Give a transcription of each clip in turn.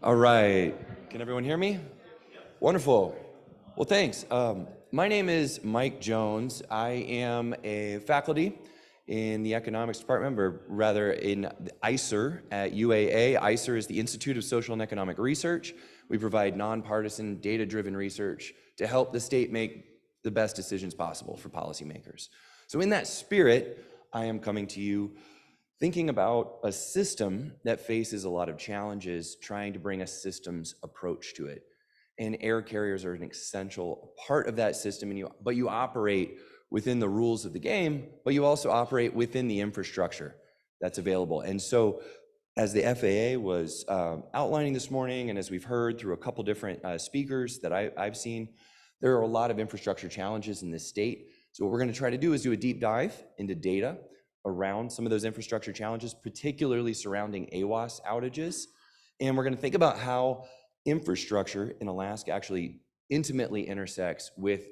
All right. Can everyone hear me? Wonderful. Well, thanks. My name is Mike Jones. I am a faculty in the economics department, or rather in the ISER at UAA. ISER is the Institute of Social and Economic Research. We provide nonpartisan, data-driven research to help the state make the best decisions possible for policymakers. So in that spirit, I am coming to you thinking about a system that faces a lot of challenges, trying to bring a systems approach to it. And air carriers are an essential part of that system, but you operate within the rules of the game, but you also operate within the infrastructure that's available. And so as the FAA was outlining this morning, and as we've heard through a couple different speakers that I've seen, there are a lot of infrastructure challenges in this state. So what we're going to try to do is do a deep dive into data around some of those infrastructure challenges, particularly surrounding AWAS outages. And we're going to think about how infrastructure in Alaska actually intimately intersects with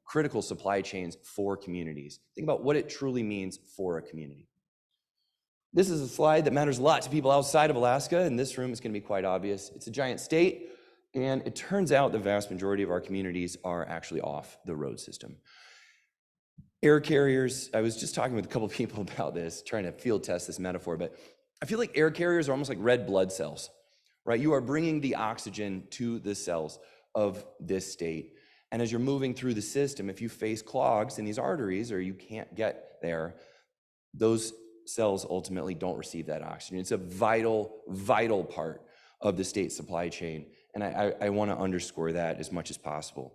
critical supply chains for communities. Think about what it truly means for a community. This is a slide that matters a lot to people outside of Alaska. In this room, it's going to be quite obvious. It's a giant state, and it turns out the vast majority of our communities are actually off the road system. Air carriers, I was just talking with a couple of people about this, trying to field test this metaphor, but I feel like air carriers are almost like red blood cells, right? You are bringing the oxygen to the cells of this state. And as you're moving through the system, if you face clogs in these arteries or you can't get there, those cells ultimately don't receive that oxygen. It's a vital, vital part of the state supply chain. And I want to underscore that as much as possible.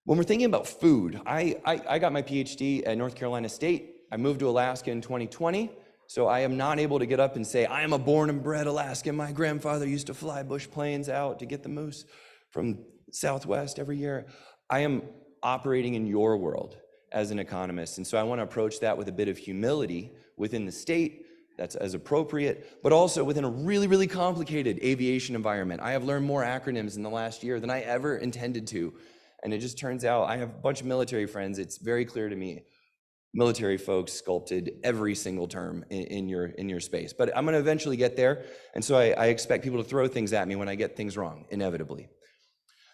When we're thinking about food, I got my PhD at North Carolina State. I moved to Alaska in 2020, so I am not able to get up and say, I am a born and bred Alaskan. My grandfather used to fly bush planes out to get the moose from Southwest every year. I am operating in your world as an economist, and so I want to approach that with a bit of humility within the state that's as appropriate, but also within a really, really complicated aviation environment. I have learned more acronyms in the last year than I ever intended to. And it just turns out I have a bunch of military friends. It's very clear to me, military folks sculpted every single term in your space. But I'm going to eventually get there. And so I expect people to throw things at me when I get things wrong, inevitably.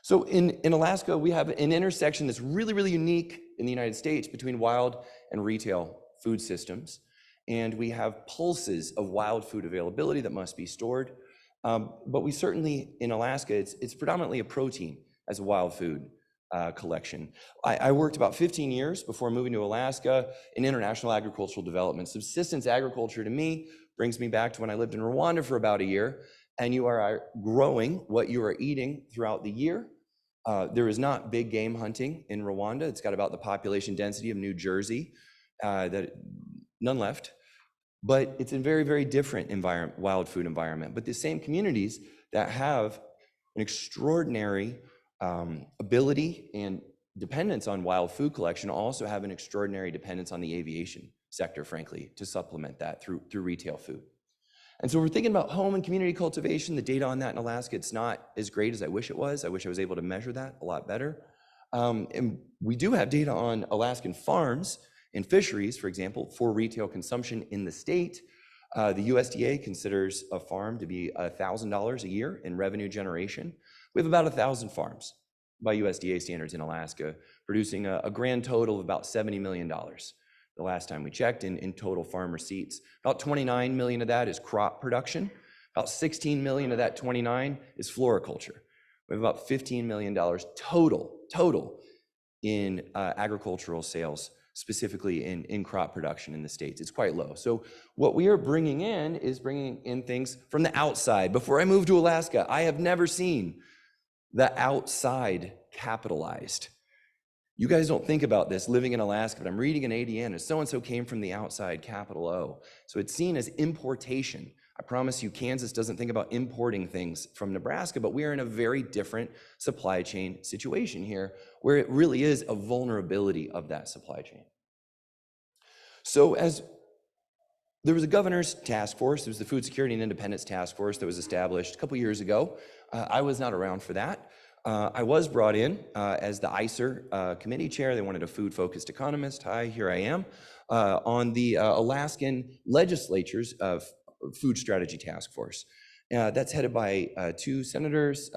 So in Alaska, we have an intersection that's really, really unique in the United States between wild and retail food systems. And we have pulses of wild food availability that must be stored. But we certainly, in Alaska, it's predominantly a protein as a wild food collection. I worked about 15 years before moving to Alaska in international agricultural development. Subsistence agriculture to me brings me back to when I lived in Rwanda for about a year, and you are growing what you are eating throughout the year. There is not big game hunting in Rwanda. It's got about the population density of New Jersey, none left. But it's a very, very different environment, wild food environment. But the same communities that have an extraordinary ability and dependence on wild food collection also have an extraordinary dependence on the aviation sector, frankly, to supplement that through retail food. And so we're thinking about home and community cultivation. The data on that in Alaska, it's not as great as I wish it was. I wish I was able to measure that a lot better. And we do have data on Alaskan farms and fisheries, for example, for retail consumption in the state. The USDA considers a farm to be $1,000 a year in revenue generation. We have about 1,000 farms by USDA standards in Alaska, producing a grand total of about $70 million. The last time we checked in total farm receipts. About 29 million of that is crop production. About 16 million of that 29 is floriculture. We have about $15 million total in agricultural sales, specifically in crop production in the States. It's quite low. So what we are bringing in is bringing in things from the outside. Before I moved to Alaska, I have never seen the outside capitalized. You guys don't think about this living in Alaska, but I'm reading an ADN and so-and-so came from the outside, capital O. So it's seen as importation. I promise you, Kansas doesn't think about importing things from Nebraska, but we are in a very different supply chain situation here where it really is a vulnerability of that supply chain. So as there was a governor's task force, it was the Food Security and Independence Task Force that was established a couple years ago. I was not around for that. I was brought in as the ISER committee chair. They wanted a food-focused economist. Hi, here I am, on the Alaskan legislature's food strategy task force. That's headed by two senators.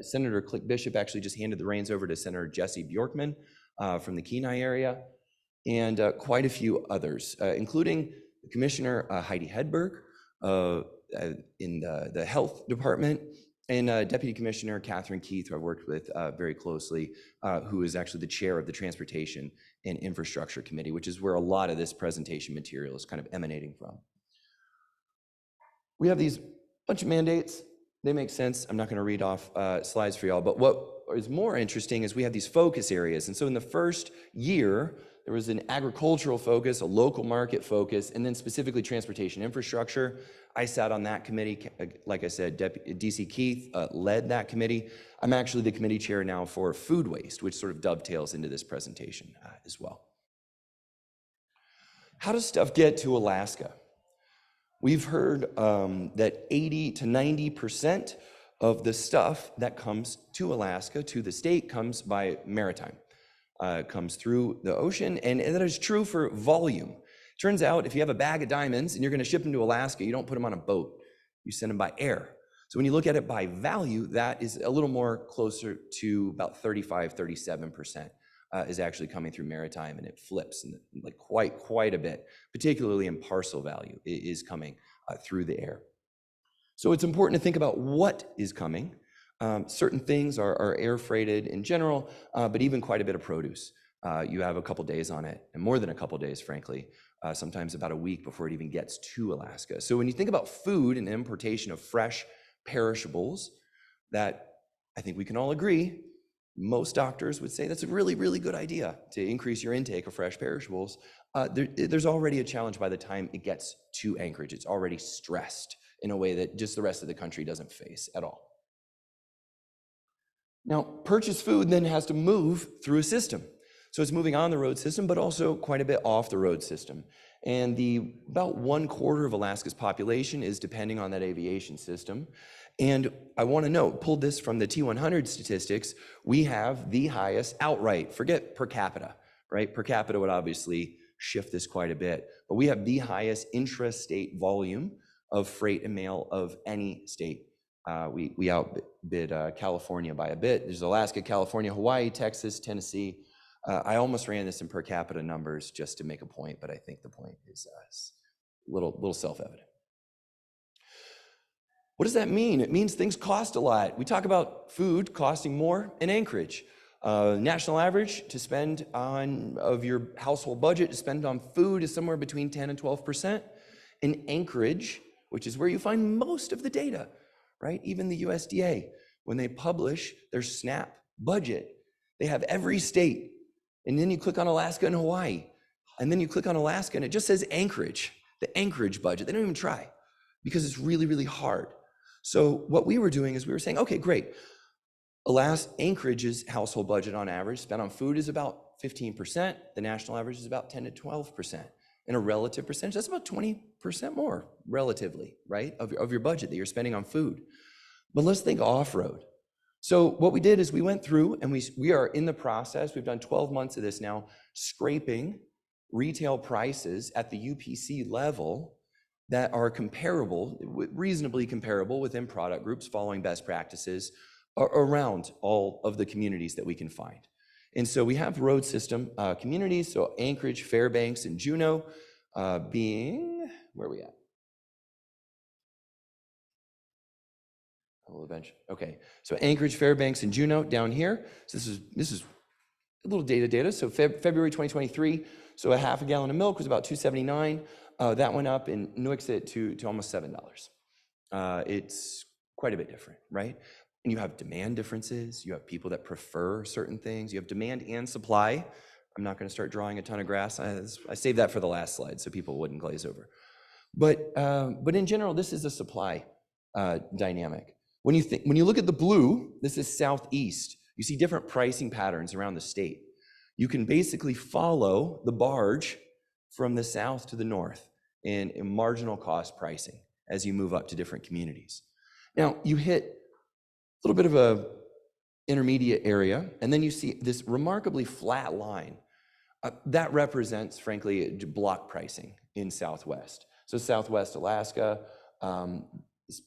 Senator Click Bishop actually just handed the reins over to Senator Jesse Bjorkman from the Kenai area, and quite a few others, including Commissioner Heidi Hedberg in the Health Department, and Deputy Commissioner Catherine Keith, who I've worked with very closely, who is actually the chair of the Transportation and Infrastructure Committee, which is where a lot of this presentation material is kind of emanating from. We have these bunch of mandates. They make sense. I'm not going to read off slides for y'all, but what is more interesting is we have these focus areas. And so in the first year, there was an agricultural focus, a local market focus, and then specifically transportation infrastructure. I sat on that committee. Like I said, DC Keith led that committee. I'm actually the committee chair now for food waste, which sort of dovetails into this presentation as well. How does stuff get to Alaska? We've heard that 80 to 90% of the stuff that comes to Alaska, to the state, comes by maritime. Comes through the ocean, and that is true for volume. Turns out if you have a bag of diamonds and you're going to ship them to Alaska, you don't put them on a boat. You send them by air. So when you look at it by value, that is a little more closer to about 35, 37% is actually coming through maritime, and it flips and like quite a bit, particularly in parcel value, it is coming through the air. So it's important to think about what is coming. Certain things are air freighted in general, but even quite a bit of produce. You have a couple days on it, and more than a couple days, frankly, sometimes about a week before it even gets to Alaska. So when you think about food and importation of fresh perishables, that I think we can all agree, most doctors would say that's a really, really good idea to increase your intake of fresh perishables. There's already a challenge by the time it gets to Anchorage. It's already stressed in a way that just the rest of the country doesn't face at all. Now, purchased food then has to move through a system. So it's moving on the road system, but also quite a bit off the road system. And about 1/4 of Alaska's population is depending on that aviation system. And I want to note, pulled this from the T100 statistics, we have the highest outright, forget per capita, right? Per capita would obviously shift this quite a bit, but we have the highest intrastate volume of freight and mail of any state. We outbid California by a bit. There's Alaska, California, Hawaii, Texas, Tennessee. I almost ran this in per capita numbers just to make a point, but I think the point is a little self-evident. What does that mean? It means things cost a lot. We talk about food costing more in Anchorage. National average to spend of your household budget to spend on food is somewhere between 10 and 12%. In Anchorage, which is where you find most of the data, right? Even the USDA, when they publish their SNAP budget, they have every state. And then you click on Alaska and Hawaii. And then you click on Alaska and it just says Anchorage, the Anchorage budget. They don't even try because it's really, really hard. So what we were doing is we were saying, okay, great. Anchorage's household budget on average spent on food is about 15%. The national average is about 10 to 12%. In a relative percentage, that's about 20% more relatively, right, of your budget that you're spending on food. But let's think off-road. So what we did is we went through and we are in the process, we've done 12 months of this now, scraping retail prices at the UPC level that are comparable, reasonably comparable within product groups following best practices around all of the communities that we can find. And so we have road system communities, so Anchorage, Fairbanks, and Juneau being, where are we at? Okay, so Anchorage, Fairbanks, and Juneau down here. So this is a little data. So February 2023, so a half a gallon of milk was about $2.79. That went up in Nuiqsut to almost $7. It's quite a bit different, right? And you have demand differences. You have people that prefer certain things. You have demand and supply. I'm not going to start drawing a ton of graphs. I saved that for the last slide so people wouldn't glaze over. But in general, this is a supply dynamic. When you look at the blue, this is southeast. You see different pricing patterns around the state. You can basically follow the barge from the south to the north in marginal cost pricing as you move up to different communities. Now, you hit a little bit of a intermediate area, and then you see this remarkably flat line. That represents, frankly, block pricing in Southwest. So Southwest Alaska,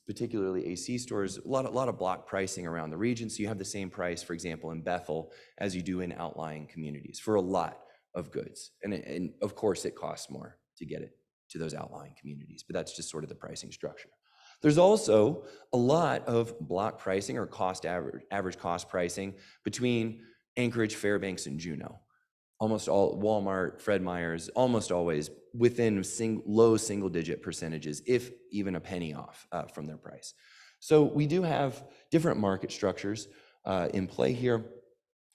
particularly AC stores, a lot of block pricing around the region. So you have the same price, for example, in Bethel as you do in outlying communities for a lot of goods. And of course, it costs more to get it to those outlying communities, but that's just sort of the pricing structure. There's also a lot of block pricing or average cost pricing between Anchorage, Fairbanks, and Juneau. Almost all Walmart, Fred Meyer's, almost always within low single-digit percentages, if even a penny off from their price. So we do have different market structures in play here,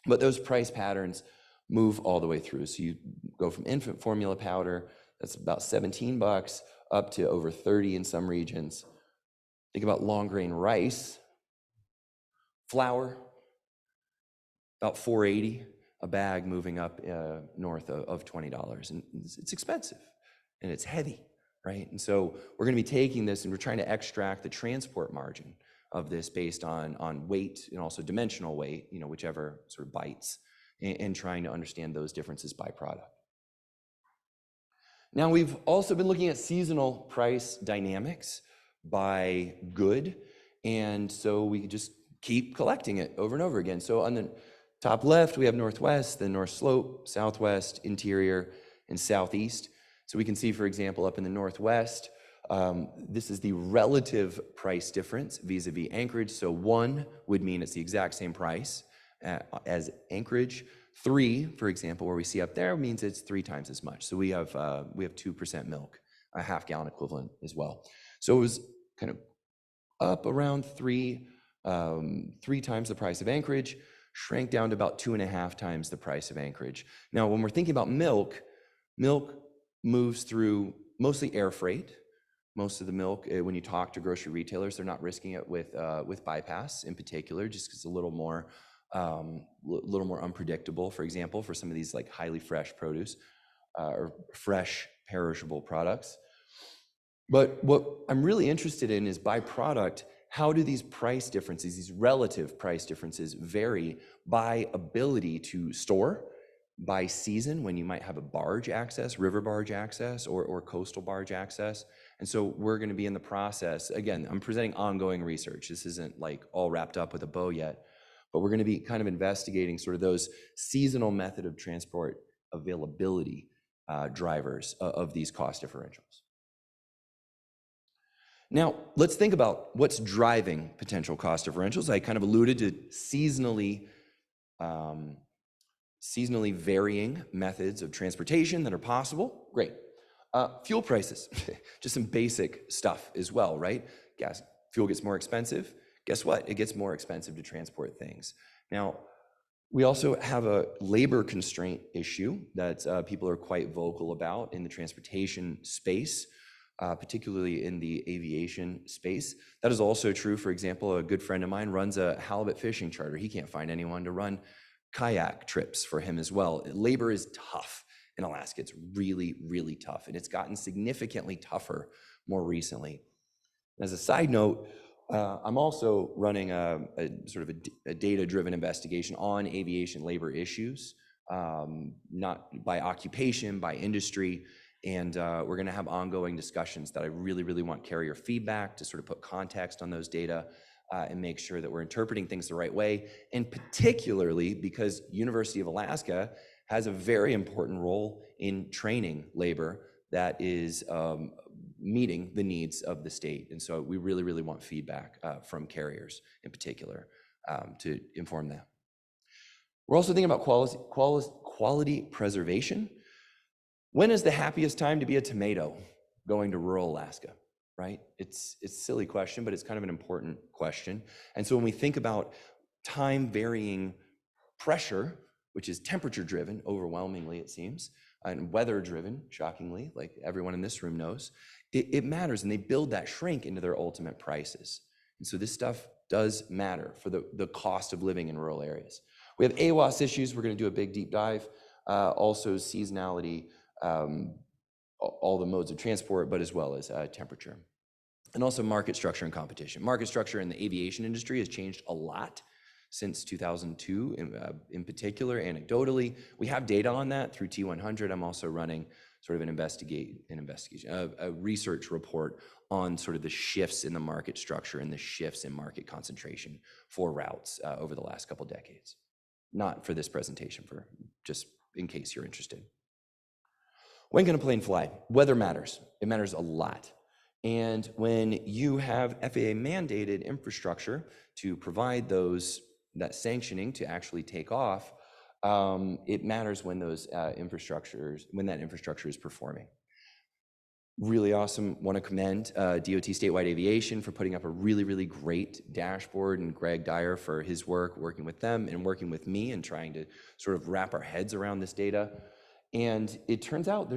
but those price patterns move all the way through. So you go from infant formula powder, that's about $17, up to over 30 in some regions. Think about long grain rice, flour, about $4.80 a bag, moving up north of $20. And it's expensive and it's heavy, right? And so we're gonna be taking this and we're trying to extract the transport margin of this based on weight and also dimensional weight, whichever sort of bites, and trying to understand those differences by product. Now, we've also been looking at seasonal price dynamics by good, and so we just keep collecting it over and over again. So on the top left, we have Northwest, then North Slope, Southwest, Interior, and Southeast. So we can see, for example, up in the Northwest, this is the relative price difference vis-a-vis Anchorage. So 1 would mean it's the exact same price as Anchorage. 3, for example, where we see up there, means it's 3 times as much. So we have 2% milk, a half-gallon equivalent as well. So it was kind of up around 3 times the price of Anchorage, shrank down to about 2.5 times the price of Anchorage. Now, when we're thinking about milk moves through mostly air freight. Most of the milk, when you talk to grocery retailers, they're not risking it with bypass in particular, just because it's a little more unpredictable, for example, for some of these like highly fresh produce or fresh perishable products. But what I'm really interested in is by product, how do these price differences, these relative price differences, vary by ability to store, by season, when you might have a barge access, river barge access, or coastal barge access. And so we're going to be in the process, again, I'm presenting ongoing research. This isn't like all wrapped up with a bow yet, but we're going to be kind of investigating sort of those seasonal method of transport availability drivers of these cost differentials. Now, let's think about what's driving potential cost differentials. I kind of alluded to seasonally varying methods of transportation that are possible. Great. Fuel prices, just some basic stuff as well, right? Fuel gets more expensive. Guess what? It gets more expensive to transport things. Now, we also have a labor constraint issue that people are quite vocal about in the transportation space, particularly in the aviation space. That is also true. For example, a good friend of mine runs a halibut fishing charter. He can't find anyone to run kayak trips for him as well. Labor is tough in Alaska. It's really, really tough, and it's gotten significantly tougher more recently. As a side note, I'm also running a sort of a data-driven investigation on aviation labor issues, not by occupation, by industry. And we're going to have ongoing discussions that I really, really want carrier feedback to sort of put context on those data and make sure that we're interpreting things the right way. And particularly because University of Alaska has a very important role in training labor that is meeting the needs of the state. And so we really, really want feedback from carriers in particular to inform that. We're also thinking about quality preservation. When is the happiest time to be a tomato going to rural Alaska, right? It's a silly question, but it's kind of an important question. And so when we think about time varying pressure, which is temperature driven, overwhelmingly it seems, and weather driven, shockingly, like everyone in this room knows, it matters, and they build that shrink into their ultimate prices. And so this stuff does matter for the cost of living in rural areas. We have AWAS issues. We're going to do a big deep dive. Also seasonality, all the modes of transport, but as well as temperature. And also market structure and competition. Market structure in the aviation industry has changed a lot since 2002, in particular, anecdotally. We have data on that through T100. I'm also running sort of a research report on sort of the shifts in the market structure and the shifts in market concentration for routes over the last couple decades. Not for this presentation, for just in case you're interested. When can a plane fly? Weather matters. It matters a lot. And when you have FAA mandated infrastructure to provide that sanctioning to actually take off, it matters when that infrastructure is performing. Really awesome. Want to commend DOT Statewide Aviation for putting up a really, really great dashboard, and Greg Dyer for his work, working with them and working with me and trying to sort of wrap our heads around this data. And it turns out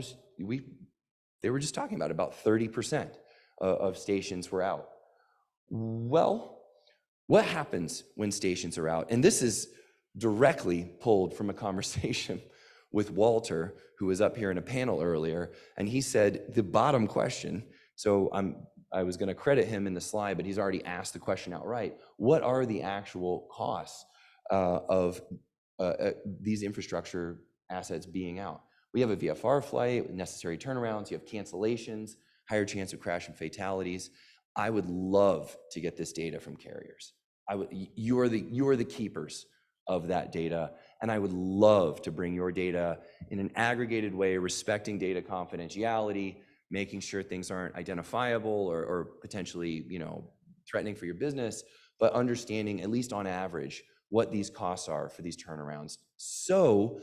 they were just talking about 30% of stations were out. Well, what happens when stations are out? And this is directly pulled from a conversation with Walter, who was up here in a panel earlier, and he said the bottom question, so I was gonna credit him in the slide, but he's already asked the question outright. What are the actual costs of these infrastructure assets being out? We have a VFR flight, necessary turnarounds, you have cancellations, higher chance of crash and fatalities. I would love to get this data from carriers. You are the keepers of that data, and I would love to bring your data in an aggregated way, respecting data confidentiality, making sure things aren't identifiable or potentially, threatening for your business, but understanding, at least on average, what these costs are for these turnarounds, so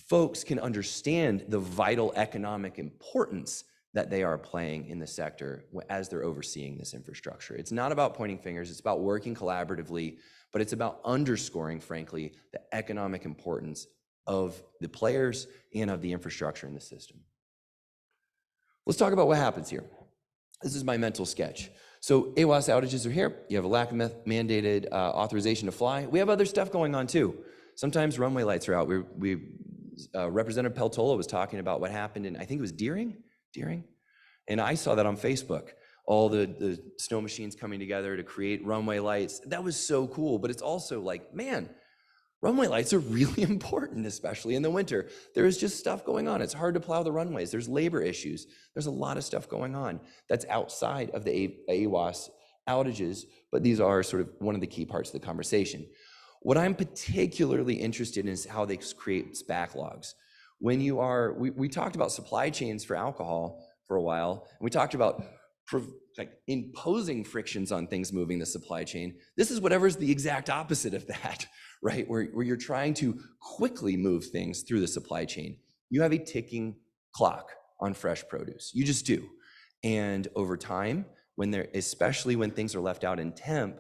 folks can understand the vital economic importance that they are playing in the sector as they're overseeing this infrastructure. It's not about pointing fingers, it's about working collaboratively, but it's about underscoring, frankly, the economic importance of the players and of the infrastructure in the system. Let's talk about what happens here. This is my mental sketch. So AWAS outages are here. You have a lack of mandated authorization to fly. We have other stuff going on too. Sometimes runway lights are out. Representative Peltola was talking about what happened in, I think it was Deering? And I saw that on Facebook. All the snow machines coming together to create runway lights. That was so cool, but it's also like, man, runway lights are really important, especially in the winter. There is just stuff going on. It's hard to plow the runways. There's labor issues. There's a lot of stuff going on that's outside of the AWAS outages, but these are sort of one of the key parts of the conversation. What I'm particularly interested in is how this creates backlogs. When we talked about supply chains for alcohol for a while, and we talked about imposing frictions on things moving the supply chain. This is whatever's the exact opposite of that, right? Where you're trying to quickly move things through the supply chain. You have a ticking clock on fresh produce. You just do. And over time, especially when things are left out in temp,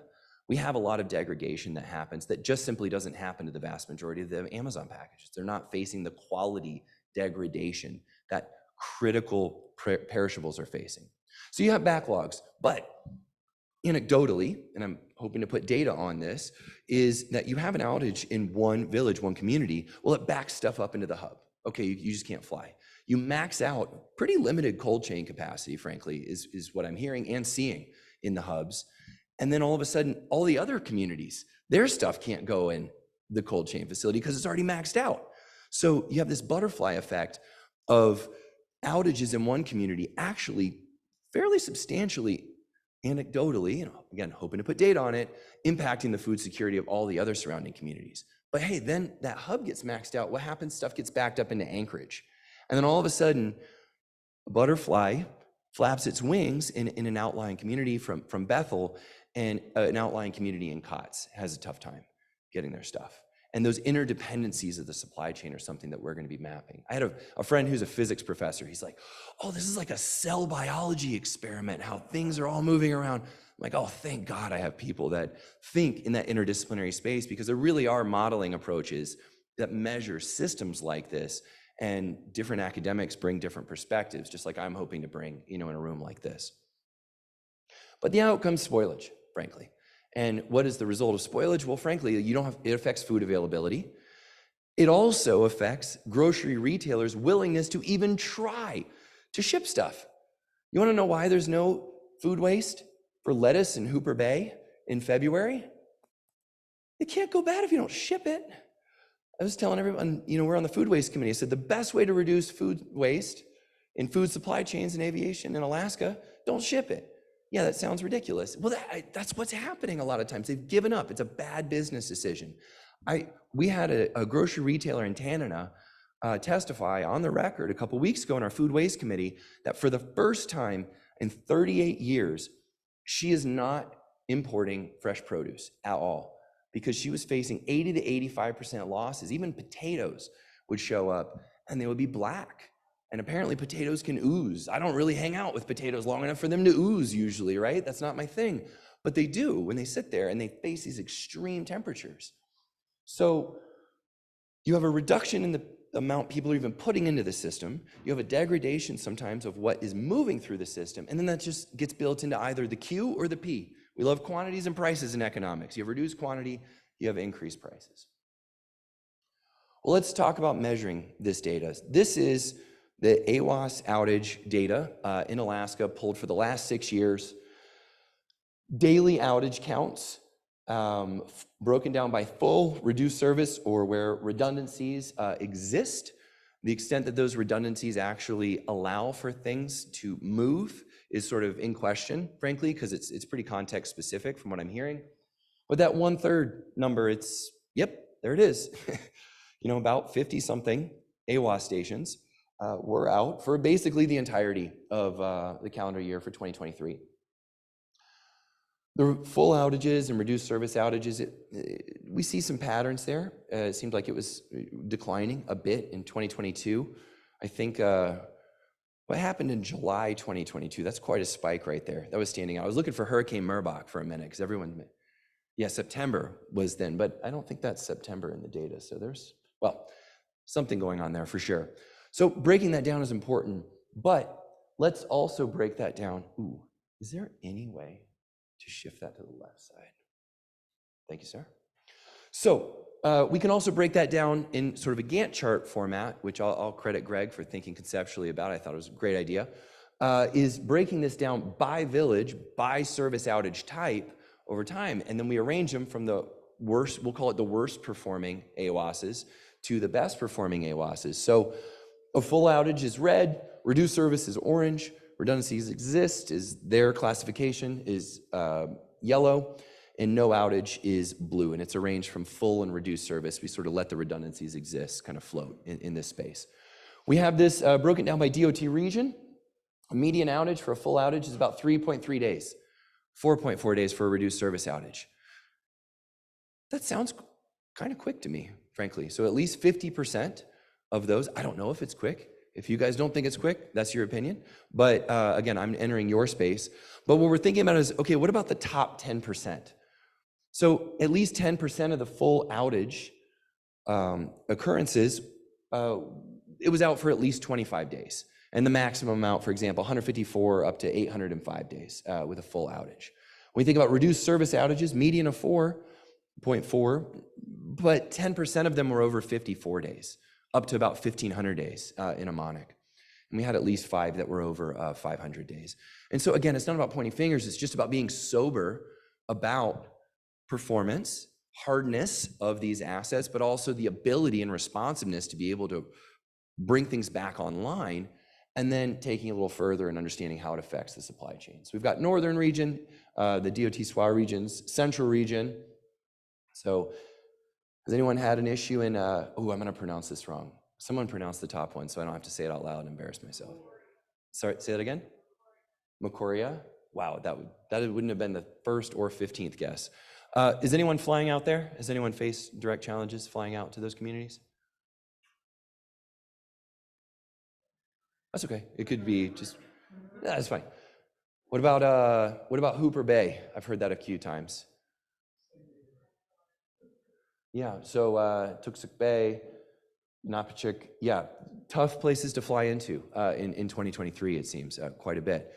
we have a lot of degradation that happens that just simply doesn't happen to the vast majority of the Amazon packages. They're not facing the quality degradation that critical perishables are facing. So you have backlogs, but anecdotally, and I'm hoping to put data on this, is that you have an outage in one village, one community. Well, it backs stuff up into the hub. Okay, you just can't fly. You max out pretty limited cold chain capacity, frankly, is what I'm hearing and seeing in the hubs. And then all of a sudden, all the other communities, their stuff can't go in the cold chain facility because it's already maxed out. So you have this butterfly effect of outages in one community actually fairly substantially, anecdotally, again, hoping to put data on it, impacting the food security of all the other surrounding communities. But hey, then that hub gets maxed out. What happens? Stuff gets backed up into Anchorage. And then all of a sudden, a butterfly flaps its wings in an outlying community from Bethel, and an outlying community in Kotz has a tough time getting their stuff. And those interdependencies of the supply chain are something that we're going to be mapping. I had a friend who's a physics professor. He's like, oh, this is like a cell biology experiment, how things are all moving around. I'm like, oh, thank God I have people that think in that interdisciplinary space, because there really are modeling approaches that measure systems like this, and different academics bring different perspectives, just like I'm hoping to bring, in a room like this. But the outcome's spoilage, frankly. And what is the result of spoilage? Well, frankly, it affects food availability. It also affects grocery retailers' willingness to even try to ship stuff. You want to know why there's no food waste for lettuce in Hooper Bay in February? It can't go bad if you don't ship it. I was telling everyone, we're on the food waste committee. I said the best way to reduce food waste in food supply chains and aviation in Alaska, don't ship it. Yeah, that sounds ridiculous. Well, that's what's happening a lot of times. They've given up. It's a bad business decision. We had a grocery retailer in Tanana testify on the record a couple weeks ago in our Food Waste Committee that for the first time in 38 years, she is not importing fresh produce at all because she was facing 80 to 85% losses. Even potatoes would show up and they would be black. And apparently potatoes can ooze. I don't really hang out with potatoes long enough for them to ooze usually, right? That's not my thing. But they do when they sit there and they face these extreme temperatures. So you have a reduction in the amount people are even putting into the system. You have a degradation sometimes of what is moving through the system. And then that just gets built into either the Q or the P. We love quantities and prices in economics. You have reduced quantity, you have increased prices. Well, let's talk about measuring this data. This is the AWAS outage data in Alaska pulled for the last 6 years. Daily outage counts broken down by full, reduced service, or where redundancies exist. The extent that those redundancies actually allow for things to move is sort of in question, frankly, because it's pretty context specific from what I'm hearing. But that 1/3 number, yep, there it is. About 50 something AWAS stations were out for basically the entirety of the calendar year for 2023. The full outages and reduced service outages, we see some patterns there. It seemed like it was declining a bit in 2022. I think what happened in July 2022, that's quite a spike right there. That was standing out. I was looking for Hurricane Merbach for a minute because September was then, but I don't think that's September in the data. So there's, something going on there for sure. So breaking that down is important, but let's also break that down. Is there any way to shift that to the left side? Thank you, sir. So we can also break that down in sort of a Gantt chart format, which I'll credit Greg for thinking conceptually about. I thought it was a great idea, is breaking this down by village, by service outage type over time. And then we arrange them from the worst, we'll call it the worst performing AWASs to the best performing AWASs. So a full outage is red, reduced service is orange, redundancies exist is their classification is yellow, and no outage is blue. And it's arranged from full and reduced service. We sort of let the redundancies exist, kind of float in this space. We have this broken down by DOT region. A median outage for a full outage is about 3.3 days, 4.4 days for a reduced service outage. That sounds kind of quick to me, frankly. So at least 50% of those, I don't know if it's quick. If you guys don't think it's quick, that's your opinion. But again, I'm entering your space. But what we're thinking about is, okay, what about the top 10%? So at least 10% of the full outage occurrences, it was out for at least 25 days. And the maximum amount, for example, 154 up to 805 days with a full outage. When you think about reduced service outages, median of 4.4, but 10% of them were over 54 days, up to about 1,500 days in a mnemonic. And we had at least 5 that were over 500 days. And so again, it's not about pointing fingers, it's just about being sober about performance, hardness of these assets, but also the ability and responsiveness to be able to bring things back online, and then taking a little further and understanding how it affects the supply chain. So we've got northern region, the DOT SWA regions, central region. So has anyone had an issue in, I'm gonna pronounce this wrong. Someone pronounce the top one so I don't have to say it out loud and embarrass myself. Sorry, say that again? Macoria? Wow, that wouldn't have been the first or 15th guess. Is anyone flying out there? Has anyone faced direct challenges flying out to those communities? That's okay. It could be just, that's fine. What about Hooper Bay? I've heard that a few times. Yeah, so Tuxuk Bay, Napachuk, yeah, tough places to fly into in 2023, it seems, quite a bit.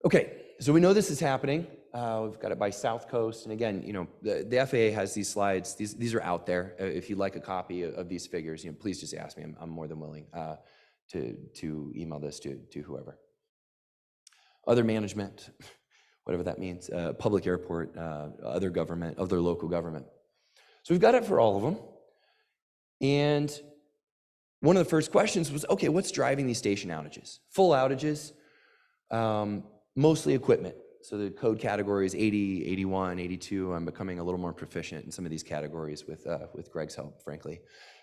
Okay, so we know this is happening. We've got it by South Coast, and again, the FAA has these slides. These are out there. If you'd like a copy of these figures, please just ask me. I'm more than willing to email this to whoever. Other management, whatever that means, public airport, other government, other local government. So we've got it for all of them. And one of the first questions was, okay, what's driving these station outages? Full outages, mostly equipment. So the code category is 80, 81, 82. I'm becoming a little more proficient in some of these categories with Greg's help, frankly.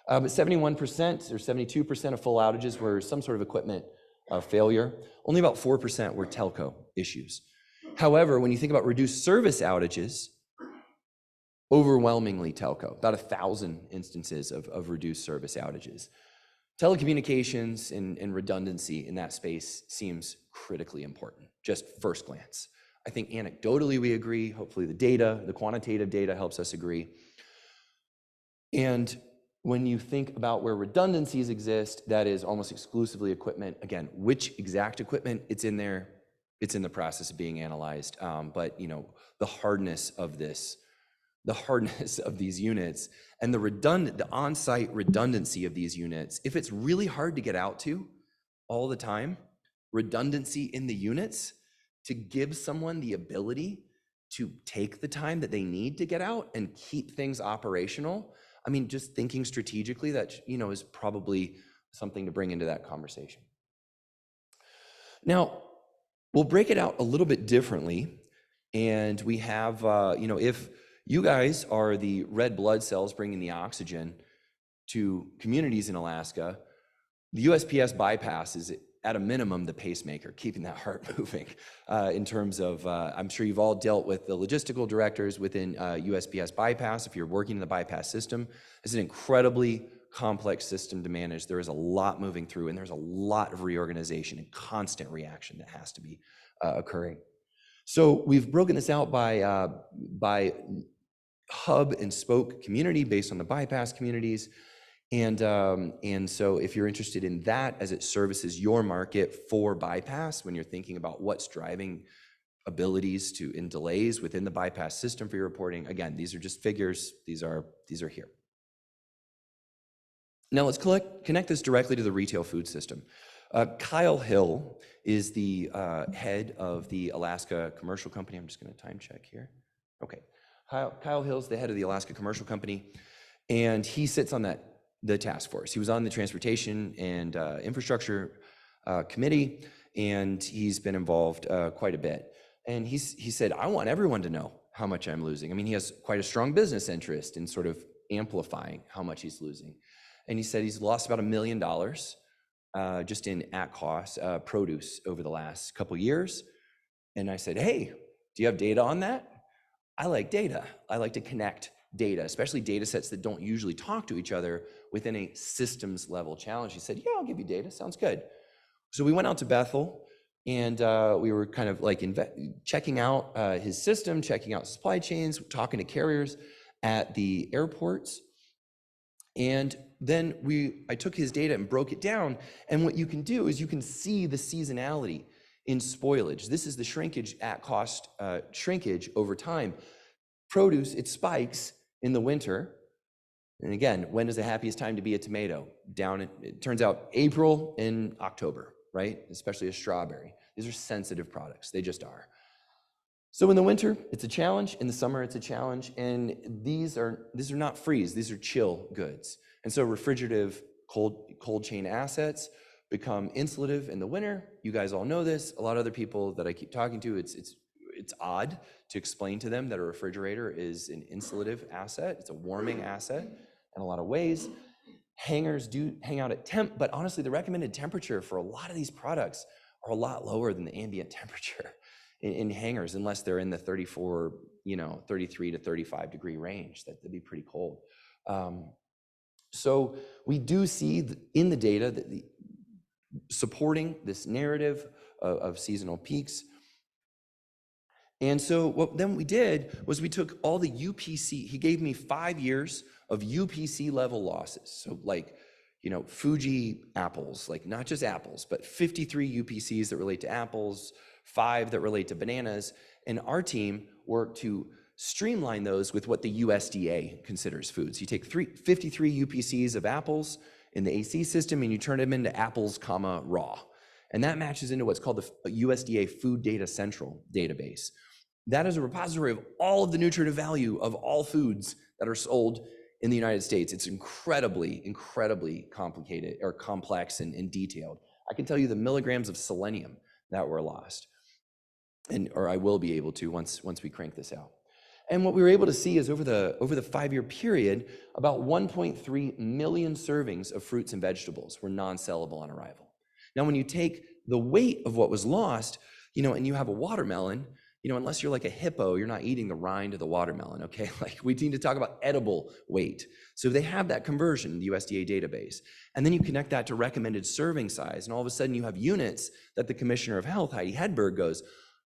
But 71% or 72% of full outages were some sort of equipment failure. Only about 4% were telco issues. However, when you think about reduced service outages, overwhelmingly telco, about 1,000 instances of reduced service outages. Telecommunications and redundancy in that space seems critically important, just first glance. I think anecdotally we agree. Hopefully the data, the quantitative data helps us agree. And when you think about where redundancies exist, that is almost exclusively equipment. Again, which exact equipment it's in there, it's in the process of being analyzed. But you know, the hardness of this, the hardness of these units and the on-site redundancy of these units, if it's really hard to get out to all the time, redundancy in the units to give someone the ability to take the time that they need to get out and keep things operational. I mean, just thinking strategically, that, you know, is probably something to bring into that conversation. Now, we'll break it out a little bit differently. And we have, you know, if you guys are the red blood cells bringing the oxygen to communities in Alaska, the USPS bypass is at a minimum the pacemaker, keeping that heart moving in terms of, I'm sure you've all dealt with the logistical directors within USPS bypass. If you're working in the bypass system, it's an incredibly complex system to manage. There is a lot moving through, and there's a lot of reorganization and constant reaction that has to be occurring. So we've broken this out by hub and spoke community based on the bypass communities. And so if you're interested in that as it services your market for bypass, when you're thinking about what's driving abilities in delays within the bypass system for your reporting, again, these are just figures. These are here. Now let's connect this directly to the retail food system. Kyle Hill is the head of the Alaska Commercial Company. I'm just going to time check here. Okay. Kyle Hill's the head of the Alaska Commercial Company, and he sits on the task force. He was on the Transportation and Infrastructure Committee, and he's been involved quite a bit. And he said, I want everyone to know how much I'm losing. I mean, he has quite a strong business interest in sort of amplifying how much he's losing. And he said he's lost about $1 million just in at-cost produce over the last couple years. And I said, hey, do you have data on that? I like data. I like to connect data, especially data sets that don't usually talk to each other within a systems level challenge. He said, yeah, I'll give you data. Sounds good. So we went out to Bethel, and we were kind of like checking out his system, checking out supply chains, talking to carriers at the airports. And then I took his data and broke it down. And what you can do is you can see the seasonality in spoilage. This is the shrinkage at cost shrinkage over time. Produce, it spikes in the winter. And again, when is the happiest time to be a tomato? It turns out April and October, right? Especially a strawberry. These are sensitive products. They just are. So in the winter, it's a challenge. In the summer, it's a challenge. And these are not freeze. These are chill goods. And so refrigerative cold chain assets become insulative in the winter. You guys all know this. A lot of other people that I keep talking to, it's odd to explain to them that a refrigerator is an insulative asset. It's a warming asset in a lot of ways. Hangers do hang out at temp, but honestly, the recommended temperature for a lot of these products are a lot lower than the ambient temperature in hangers, unless they're in the 33 to 35 degree range. That'd be pretty cold. So we do see in the data that supporting this narrative of seasonal peaks. And so what then we did was we took all the UPC. He gave me 5 years of UPC level losses. So like, Fuji apples, like not just apples, but 53 UPCs that relate to apples, 5 that relate to bananas. And our team worked to streamline those with what the USDA considers foods. You take 53 UPCs of apples in the AC system and you turn them into apples, raw. And that matches into what's called the USDA Food Data Central database. That is a repository of all of the nutritive value of all foods that are sold in the United States, it's incredibly complicated or complex and detailed. I can tell you the milligrams of selenium that were lost, or I will be able to once we crank this out. And what we were able to see is over the 5-year period, about 1.3 million servings of fruits and vegetables were non-sellable on arrival. Now, when you take the weight of what was lost, and you have a watermelon, unless you're like a hippo, you're not eating the rind of the watermelon, okay? Like, we need to talk about edible weight. So they have that conversion in the USDA database. And then you connect that to recommended serving size, and all of a sudden you have units that the Commissioner of Health, Heidi Hedberg, goes,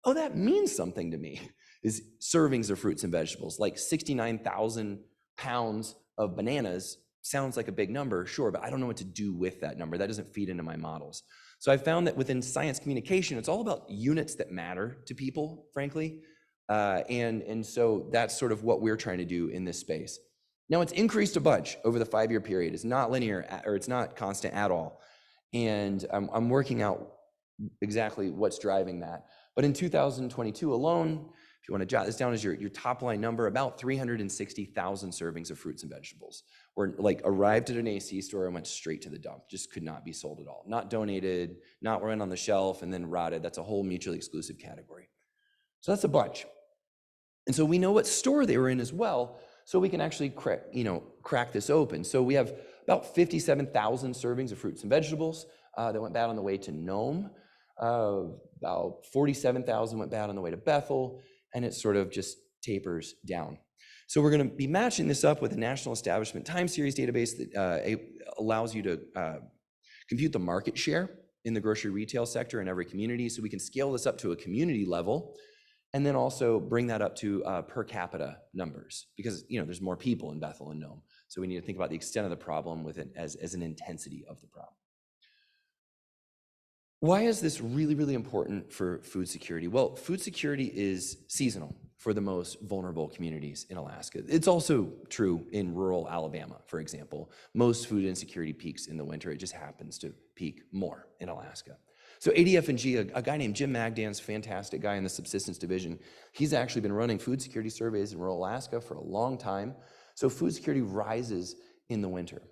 oh, that means something to me, is servings of fruits and vegetables. Like 69,000 pounds of bananas sounds like a big number, sure, but I don't know what to do with that number. That doesn't feed into my models. So I found that within science communication, it's all about units that matter to people, frankly. And so that's sort of what we're trying to do in this space. Now, it's increased a bunch over the 5-year period. It's not linear, or it's not constant at all. And I'm working out exactly what's driving that. But in 2022 alone, if you want to jot this down as your top line number, about 360,000 servings of fruits and vegetables were arrived at an AC store and went straight to the dump. Just could not be sold at all. Not donated, not run on the shelf and then rotted. That's a whole mutually exclusive category. So that's a bunch. And so we know what store they were in as well, so we can actually crack this open. So we have about 57,000 servings of fruits and vegetables that went bad on the way to Nome. About 47,000 went bad on the way to Bethel, and it sort of just tapers down. So we're going to be matching this up with a National Establishment Time Series database that allows you to compute the market share in the grocery retail sector in every community, so we can scale this up to a community level, and then also bring that up to per capita numbers, because there's more people in Bethel and Nome, so we need to think about the extent of the problem with it as an intensity of the problem. Why is this really, really important for food security? Well, food security is seasonal for the most vulnerable communities in Alaska. It's also true in rural Alabama, for example. Most food insecurity peaks in the winter. It just happens to peak more in Alaska. So ADF&G, a guy named Jim Magdan's fantastic guy in the subsistence division, he's actually been running food security surveys in rural Alaska for a long time. So food security rises in the winter.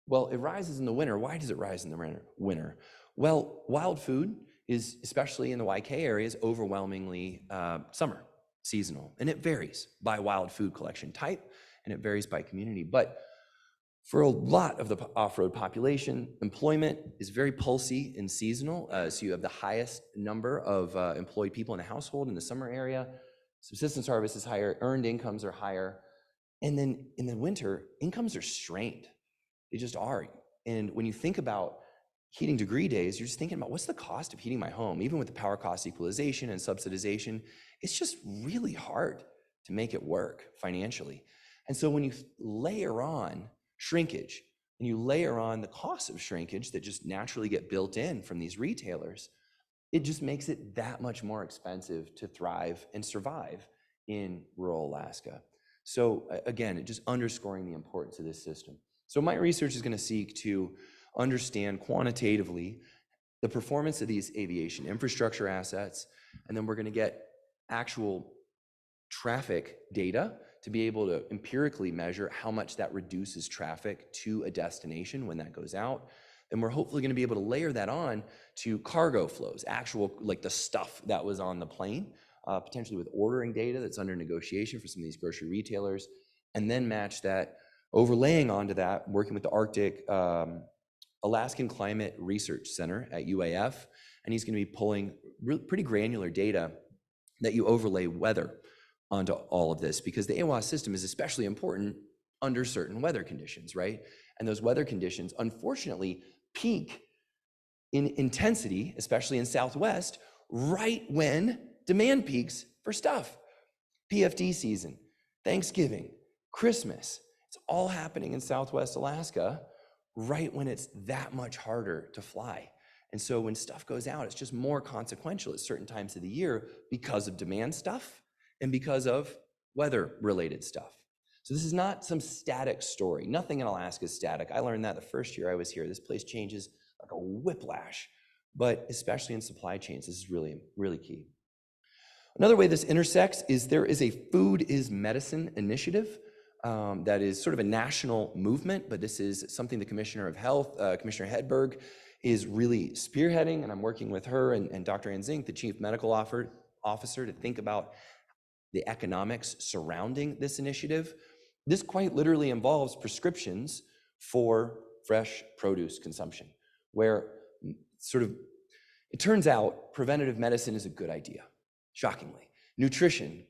Well, it rises in the winter. Why does it rise in the winter? Well, wild food is, especially in the YK area, is overwhelmingly summer, seasonal, and it varies by wild food collection type, and it varies by community. But for a lot of the off-road population, employment is very pulsy and seasonal. So you have the highest number of employed people in a household in the summer area. Subsistence harvest is higher, earned incomes are higher. And then in the winter, incomes are strained. They just are. And when you think about heating degree days, you're just thinking about what's the cost of heating my home? Even with the power cost equalization and subsidization, it's just really hard to make it work financially. And so when you layer on shrinkage and you layer on the cost of shrinkage that just naturally get built in from these retailers, it just makes it that much more expensive to thrive and survive in rural Alaska. So again, it just underscoring the importance of this system. So my research is going to seek to understand quantitatively the performance of these aviation infrastructure assets, and then we're going to get actual traffic data to be able to empirically measure how much that reduces traffic to a destination when that goes out. And we're hopefully going to be able to layer that on to cargo flows, actual, like the stuff that was on the plane, potentially with ordering data that's under negotiation for some of these grocery retailers, and then match that, overlaying onto that, working with the Arctic Alaskan Climate Research Center at UAF, and he's going to be pulling pretty granular data that you overlay weather onto all of this, because the AWAS system is especially important under certain weather conditions, right? And those weather conditions, unfortunately, peak in intensity, especially in Southwest, right when demand peaks for stuff. PFD season, Thanksgiving, Christmas, it's all happening in Southwest Alaska right when it's that much harder to fly. And so when stuff goes out, it's just more consequential at certain times of the year because of demand stuff and because of weather-related stuff. So this is not some static story. Nothing in Alaska is static. I learned that the first year I was here. This place changes like a whiplash, but especially in supply chains, this is really, really key. Another way this intersects is there is a Food is Medicine initiative that is sort of a national movement, but this is something the Commissioner of Health, Commissioner Hedberg, is really spearheading, and I'm working with her and Dr. Ann Zink, the Chief Medical Officer, to think about the economics surrounding this initiative. This quite literally involves prescriptions for fresh produce consumption, where it turns out preventative medicine is a good idea, shockingly. Nutrition,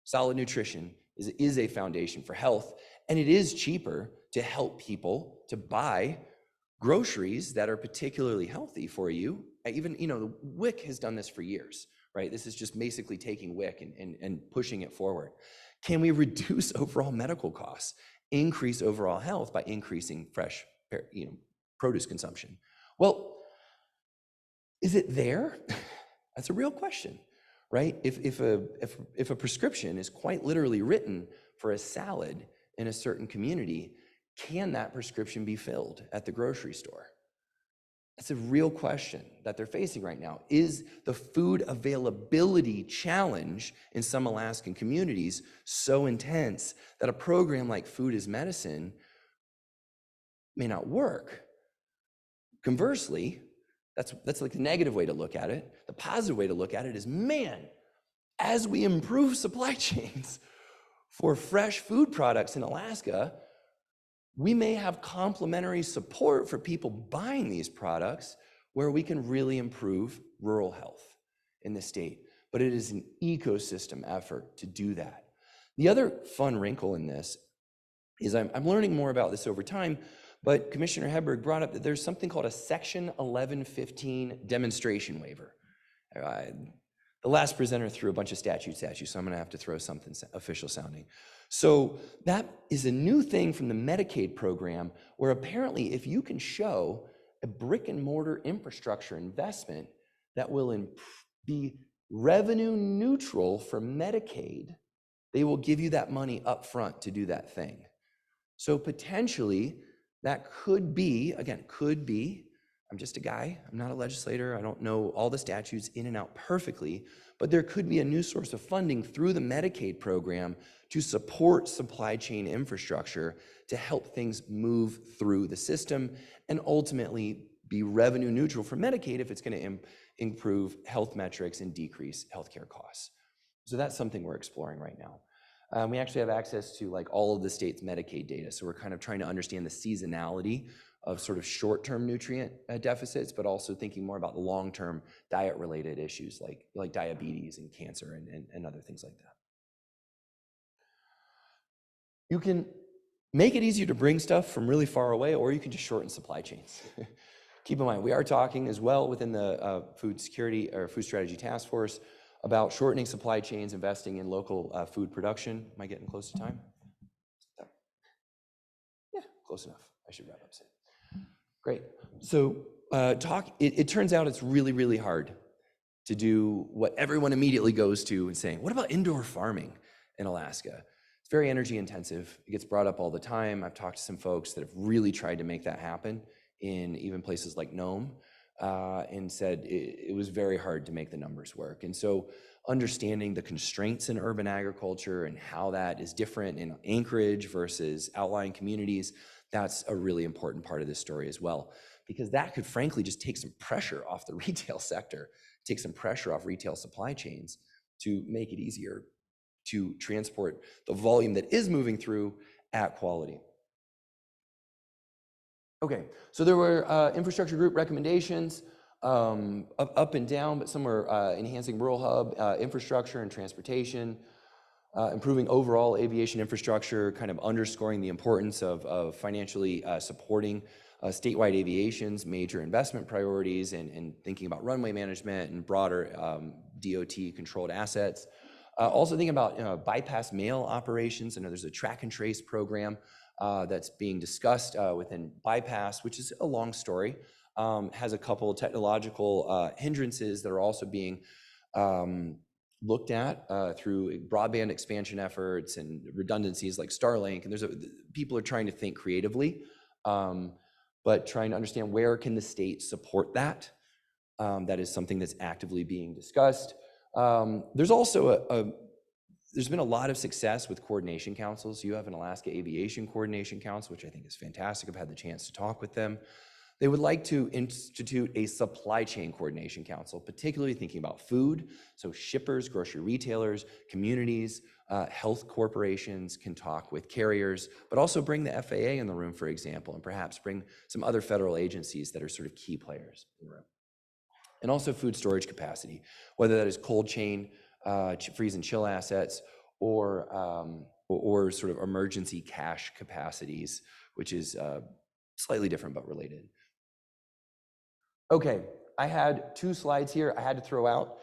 solid nutrition, is a foundation for health, and it is cheaper to help people to buy groceries that are particularly healthy for you. Even, the WIC has done this for years, right? This is just basically taking WIC and pushing it forward. Can we reduce overall medical costs, increase overall health by increasing fresh, produce consumption? Well, is it there? That's a real question, right? If a prescription is quite literally written for a salad in a certain community, can that prescription be filled at the grocery store? That's a real question that they're facing right now. Is the food availability challenge in some Alaskan communities so intense that a program like Food is Medicine may not work? Conversely, that's like the negative way to look at it. The positive way to look at it is, man, as we improve supply chains for fresh food products in Alaska, we may have complementary support for people buying these products where we can really improve rural health in the state. But it is an ecosystem effort to do that. The other fun wrinkle in this is I'm learning more about this over time, but Commissioner Hedberg brought up that there's something called a Section 1115 demonstration waiver. The last presenter threw a bunch of statutes at you, so I'm gonna have to throw something official sounding. So that is a new thing from the Medicaid program, where apparently if you can show a brick and mortar infrastructure investment that will be revenue neutral for Medicaid, they will give you that money up front to do that thing. So potentially that could be, I'm just a guy, I'm not a legislator, I don't know all the statutes in and out perfectly, but there could be a new source of funding through the Medicaid program to support supply chain infrastructure to help things move through the system and ultimately be revenue neutral for Medicaid if it's going to improve health metrics and decrease healthcare costs. So that's something we're exploring right now. We actually have access to like all of the state's Medicaid data. So we're kind of trying to understand the seasonality of sort of short-term nutrient deficits, but also thinking more about the long-term diet-related issues like diabetes and cancer and other things like that. You can make it easier to bring stuff from really far away, or you can just shorten supply chains. Keep in mind, we are talking as well within the food security or food strategy task force about shortening supply chains, investing in local food production. Am I getting close to time? Yeah, close enough. I should wrap up soon. Great. So it turns out it's really, really hard to do what everyone immediately goes to and saying, what about indoor farming in Alaska? It's very energy intensive. It gets brought up all the time. I've talked to some folks that have really tried to make that happen in even places like Nome and said it was very hard to make the numbers work. And so understanding the constraints in urban agriculture and how that is different in Anchorage versus outlying communities, that's a really important part of this story as well, because that could frankly just take some pressure off the retail sector, take some pressure off retail supply chains to make it easier to transport the volume that is moving through at quality. Okay, so there were infrastructure group recommendations up and down, but some were enhancing rural hub infrastructure and transportation, improving overall aviation infrastructure, kind of underscoring the importance of financially supporting statewide aviation's major investment priorities and thinking about runway management and broader DOT controlled assets. Also thinking about bypass mail operations. I know there's a track and trace program that's being discussed within bypass, which is a long story, has a couple of technological hindrances that are also being looked at through broadband expansion efforts and redundancies like Starlink. And people are trying to think creatively, but trying to understand where can the state support that. That is something that's actively being discussed. There's also there's been a lot of success with coordination councils. You have an Alaska Aviation Coordination Council, which I think is fantastic. I've had the chance to talk with them. They would like to institute a supply chain coordination council, particularly thinking about food. So shippers, grocery retailers, communities, health corporations can talk with carriers, but also bring the FAA in the room, for example, and perhaps bring some other federal agencies that are sort of key players in the room. And also food storage capacity, whether that is cold chain, freeze and chill assets, or sort of emergency cache capacities, which is slightly different but related. Okay, I had 2 slides here I had to throw out,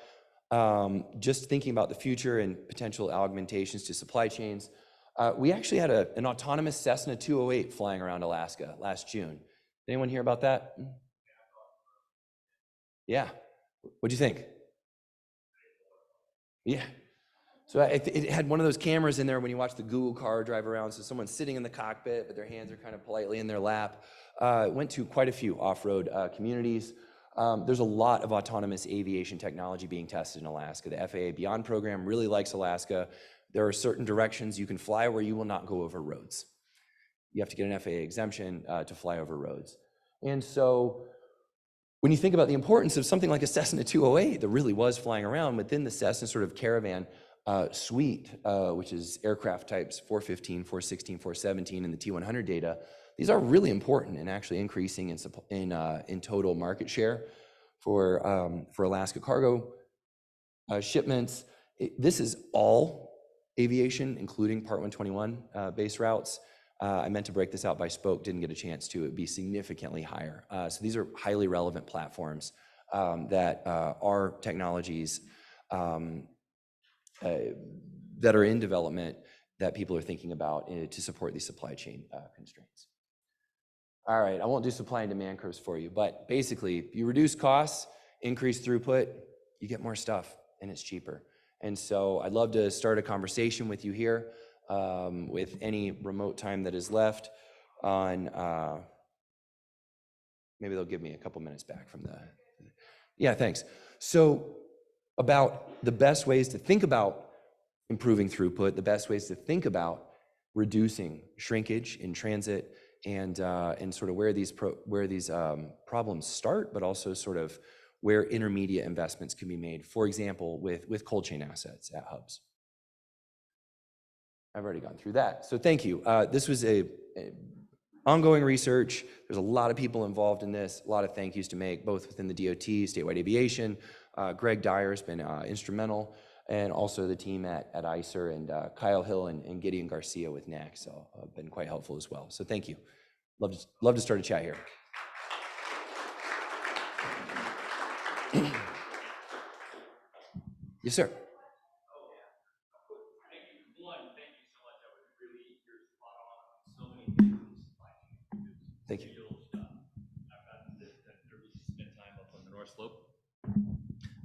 just thinking about the future and potential augmentations to supply chains. We actually had an autonomous Cessna 208 flying around Alaska last June. Anyone hear about that? Yeah, what'd you think? Yeah. So it had one of those cameras in there when you watch the Google car drive around. So someone's sitting in the cockpit, but their hands are kind of politely in their lap. Went to quite a few off-road communities. There's a lot of autonomous aviation technology being tested in Alaska. The FAA Beyond program really likes Alaska. There are certain directions you can fly where you will not go over roads. You have to get an FAA exemption to fly over roads. And so when you think about the importance of something like a Cessna 208 that really was flying around within the Cessna sort of caravan suite, which is aircraft types 415, 416, 417, and the T100 data, these are really important in actually increasing in total market share for Alaska cargo shipments. This is all aviation, including Part 121 base routes. I meant to break this out by spoke, didn't get a chance to. It'd be significantly higher. So these are highly relevant platforms that are technologies that are in development that people are thinking about to support these supply chain constraints. All right, I won't do supply and demand curves for you, but basically, if you reduce costs, increase throughput, you get more stuff and it's cheaper. And so I'd love to start a conversation with you here with any remote time that is left on, maybe they'll give me a couple minutes back from the, yeah, thanks. So about the best ways to think about improving throughput, the best ways to think about reducing shrinkage in transit, and sort of where these problems start, but also sort of where intermediate investments can be made. For example, with cold chain assets at hubs. I've already gone through that, so thank you. This was a ongoing research. There's a lot of people involved in this. A lot of thank yous to make, both within the DOT, statewide aviation. Greg Dyer has been instrumental, and also the team at ISER, and Kyle Hill and Gideon Garcia with NAC, so been quite helpful as well. So thank you. Love to start a chat here. Yes, sir. Thank you. I've gotten to spend time up on the North Slope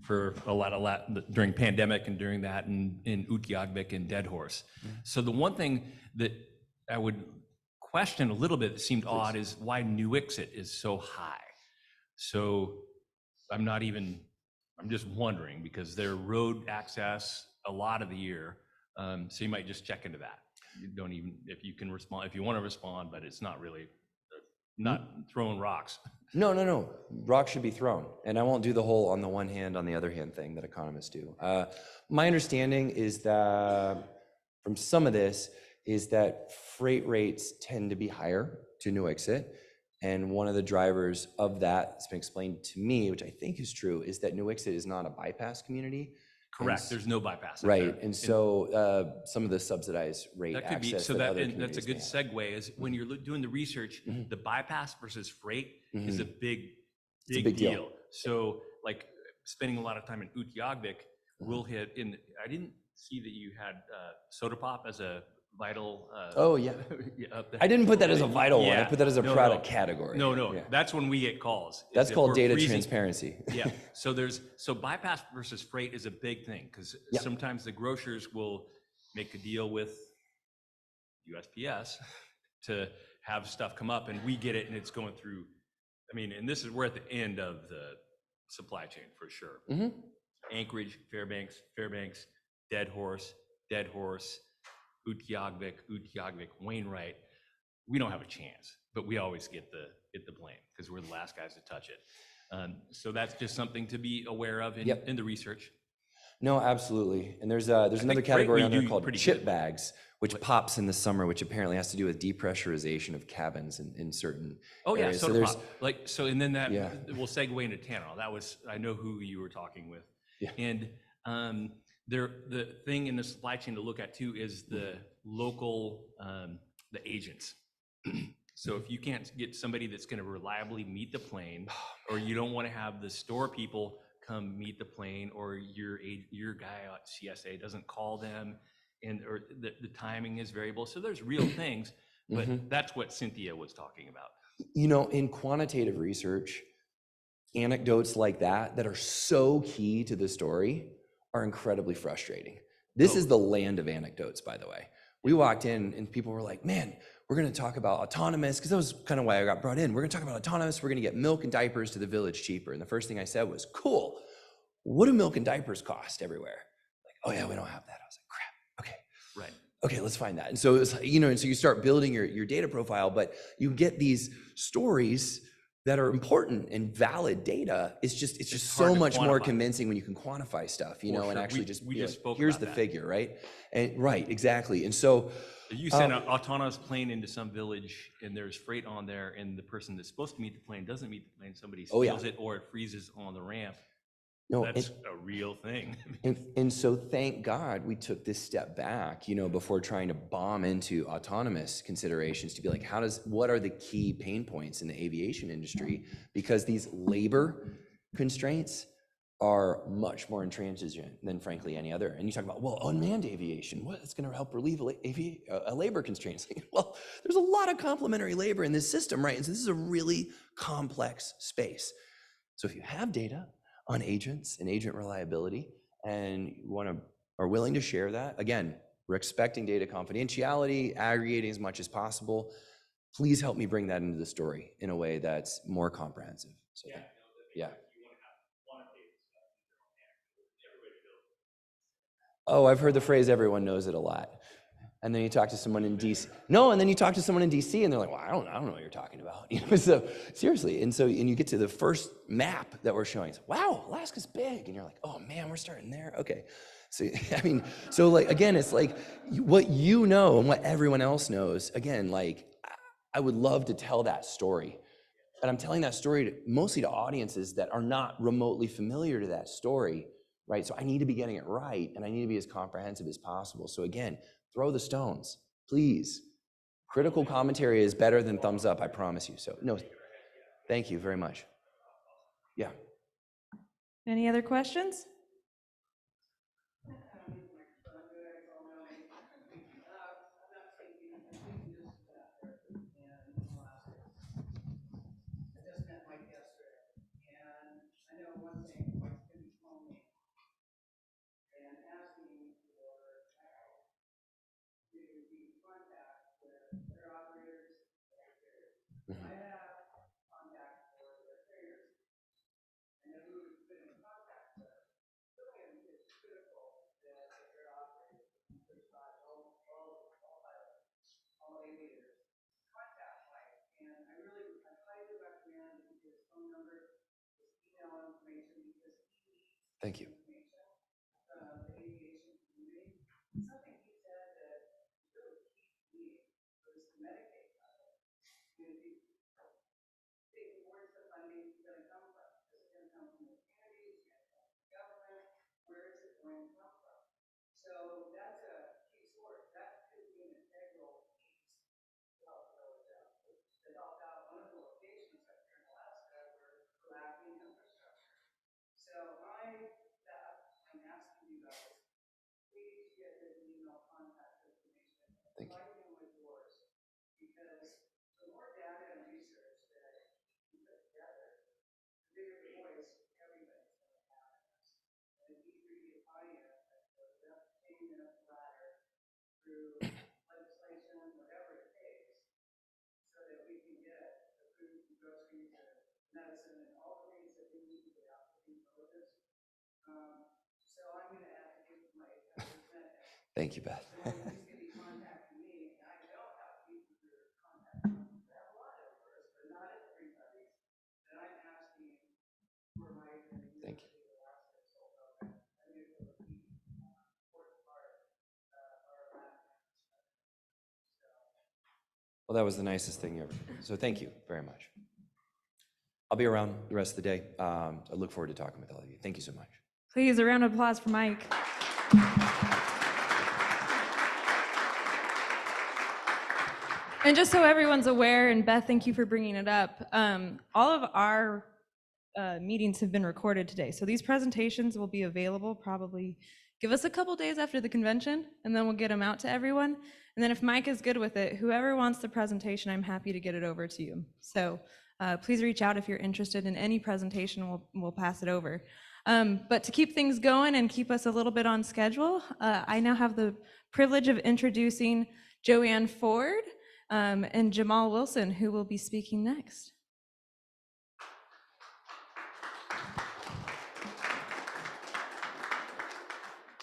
for a lot during pandemic and during that in Utqiagvik and Dead Horse. So the one thing that I would question a little bit that seemed odd is why New Ixit is so high. So I'm just wondering, because their road access a lot of the year. So you might just check into that. You don't even, if you can respond, if you want to respond, but it's not really, not throwing rocks. No. Rocks should be thrown. And I won't do the whole on the one hand, on the other hand thing that economists do. My understanding is that from some of this is that freight rates tend to be higher to New Ixit. And one of the drivers of that has been explained to me, which I think is true, is that New Ixit is not a bypass community. Correct. There's no bypass. Right. And so some of the subsidized rate that could access be, so that that, and that's a good segue is when you're doing the research, the bypass versus freight is a big deal. So like spending a lot of time in Utqiagvik, we'll hit in, I didn't see that you had soda pop as a vital. Oh yeah. I didn't put that as a vital one. I put that as a product category. No. Yeah. That's when we get calls. That's called data transparency. Yeah. So bypass versus freight is a big thing, because sometimes the grocers will make a deal with USPS to have stuff come up, and we get it, and it's going through. I mean, and we're at the end of the supply chain for sure. Anchorage, Fairbanks, Dead Horse, Dead Horse, Utqiagvik, Wainwright, we don't have a chance, but we always get the blame because we're the last guys to touch it. So that's just something to be aware of in the research. No, absolutely. And there's another category on there called chip bags, which pops in the summer, which apparently has to do with depressurization of cabins in certain areas. So there's pop. And then that will segue into Tannerall. I know who you were talking with. Yeah. And the thing in the supply chain to look at too is the local, the agents. So if you can't get somebody that's going to reliably meet the plane, or you don't want to have the store people come meet the plane, or your guy at CSA doesn't call them, or the timing is variable. So there's real things, but that's what Cynthia was talking about. You know, in quantitative research, anecdotes like that are so key to the story are incredibly frustrating. This is the land of anecdotes, by the way. We walked in and people were like, man, we're going to talk about autonomous, because that was kind of why I got brought in. We're going to talk about autonomous. We're going to get milk and diapers to the village cheaper. And the first thing I said was, cool. What do milk and diapers cost everywhere? Like, oh yeah, we don't have that. I was like, crap. Okay. Right. Okay, let's find that. And so it's, and so you start building your data profile, but you get these stories that are important and valid data. It's just so much more convincing when you can quantify stuff, and actually here's the figure, right? And right, exactly. And so you send an autonomous plane into some village and there's freight on there, and the person that's supposed to meet the plane doesn't meet the plane, somebody steals it, or it freezes on the ramp. No, that's a real thing. and so thank God we took this step back, before trying to bomb into autonomous considerations, to be like, what are the key pain points in the aviation industry? Because these labor constraints are much more intransigent than frankly any other. And you talk about, well, unmanned aviation, it's going to help relieve a labor constraints. Well, there's a lot of complementary labor in this system, right? And so this is a really complex space. So if you have data on agents and agent reliability, and you are willing to share that, again, we're expecting data confidentiality, aggregating as much as possible. Please help me bring that into the story in a way that's more comprehensive. So yeah. Oh, I've heard the phrase "everyone knows it" a lot. And then you talk to someone in DC. No, and then you talk to someone in DC, and they're like, "Well, I don't know what you're talking about." So seriously, and you get to the first map that we're showing. It's, wow, Alaska's big, and you're like, "Oh man, we're starting there." Okay, so again, it's like what you know and what everyone else knows. Again, I would love to tell that story, but I'm telling that story mostly to audiences that are not remotely familiar to that story. Right, so I need to be getting it right, and I need to be as comprehensive as possible. So again, throw the stones, please. Critical commentary is better than thumbs up, I promise you. So no, thank you very much. Yeah. Any other questions? Thank you. Thank you, Beth. Thank you. Well, that was the nicest thing you ever did. So thank you very much. I'll be around the rest of the day. I look forward to talking with all of you. Thank you so much. Please, a round of applause for Mike. And just so everyone's aware, and Beth, thank you for bringing it up, all of our meetings have been recorded today. So these presentations will be available probably, give us a couple days after the convention, and then we'll get them out to everyone. And then if Mike is good with it, whoever wants the presentation, I'm happy to get it over to you. So please reach out if you're interested in any presentation, we'll pass it over. But to keep things going and keep us a little bit on schedule, I now have the privilege of introducing Joanne Ford and Jamal Wilson, who will be speaking next.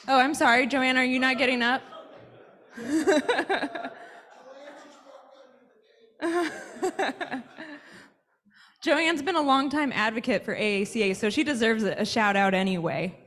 Oh, I'm sorry, Joanne, are you not getting up? Joanne's been a longtime advocate for AACA, so she deserves a shout out anyway.